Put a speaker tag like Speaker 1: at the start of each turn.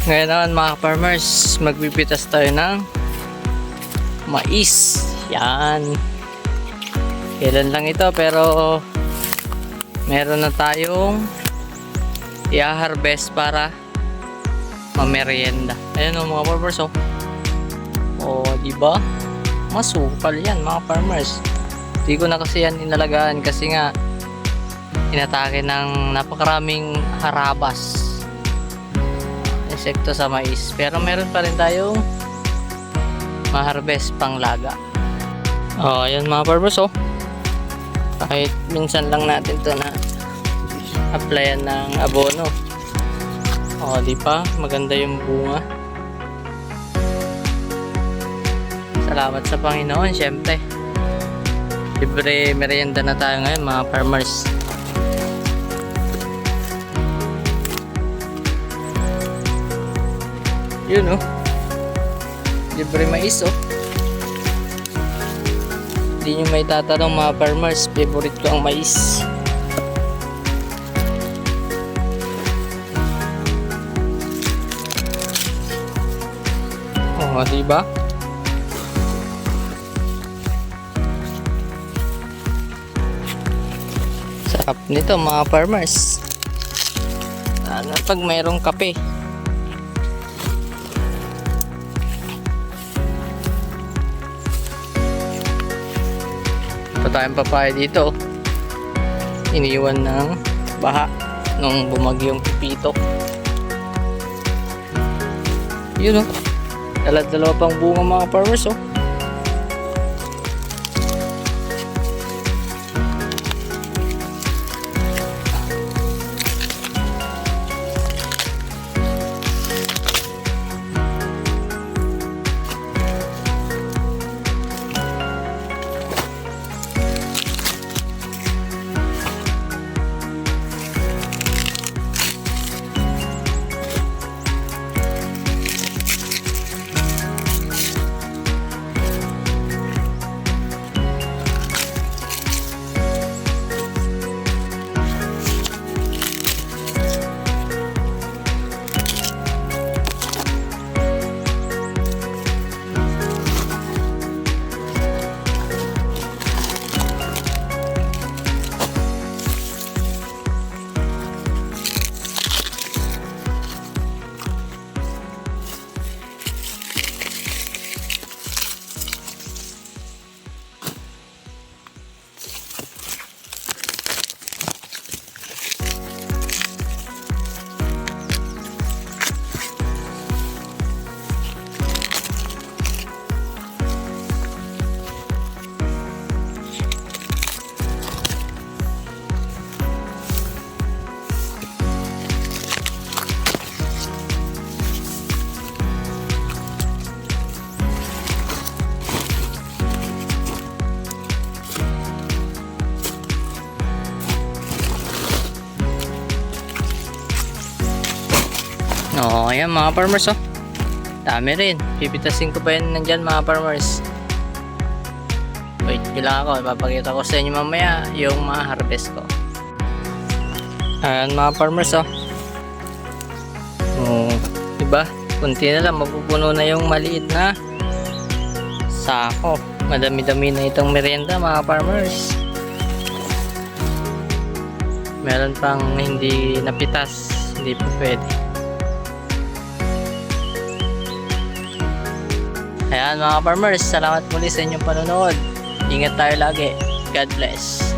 Speaker 1: Ngayon naman mga farmers, magbibitas tayo ng mais. Yan. Kailan lang ito pero meron na tayong i-harvest para mamerienda. Ayun o mga farmers oh. O diba? Masukal yan mga farmers. Hindi ko na kasi yan inalagaan kasi nga inatake ng napakaraming harabas, insekto sa mais. Pero meron pa rin tayong ma-harvest pang laga. Oh, ayan mga farmers oh. Kahit minsan lang natin to na applyan ng abono. Oh, di pa maganda yung bunga. Salamat sa Panginoon, syempre. Libre merienda na tayo ngayon mga farmers. Yun oh. Libre mais oh. Hindi nyo may tatanong mga farmers, favorite ko ang mais. Oh, diba? Sarap nito mga farmers. Ano pag mayroong kape. Tayong papaya dito, iniwan ng baha nung bumagyong Pipito. Yun oh, dalawa pang bunga mga farmers oh. Oh, ayan mga farmers oh. Dami rin. Pipitasin ko pa yan nandyan mga farmers. Wait nyo lang ako. Papakita ko sa inyo mamaya yung mga harvest ko. Ayan mga farmers oh. Oh, diba? Kunti na lang. Mapupuno na yung maliit na sako. Madami-dami na itong merienda mga farmers. Meron pang hindi napitas. Hindi pa pwede. Ayan mga farmers, salamat muli sa inyong panonood. Ingat tayo lagi. God bless.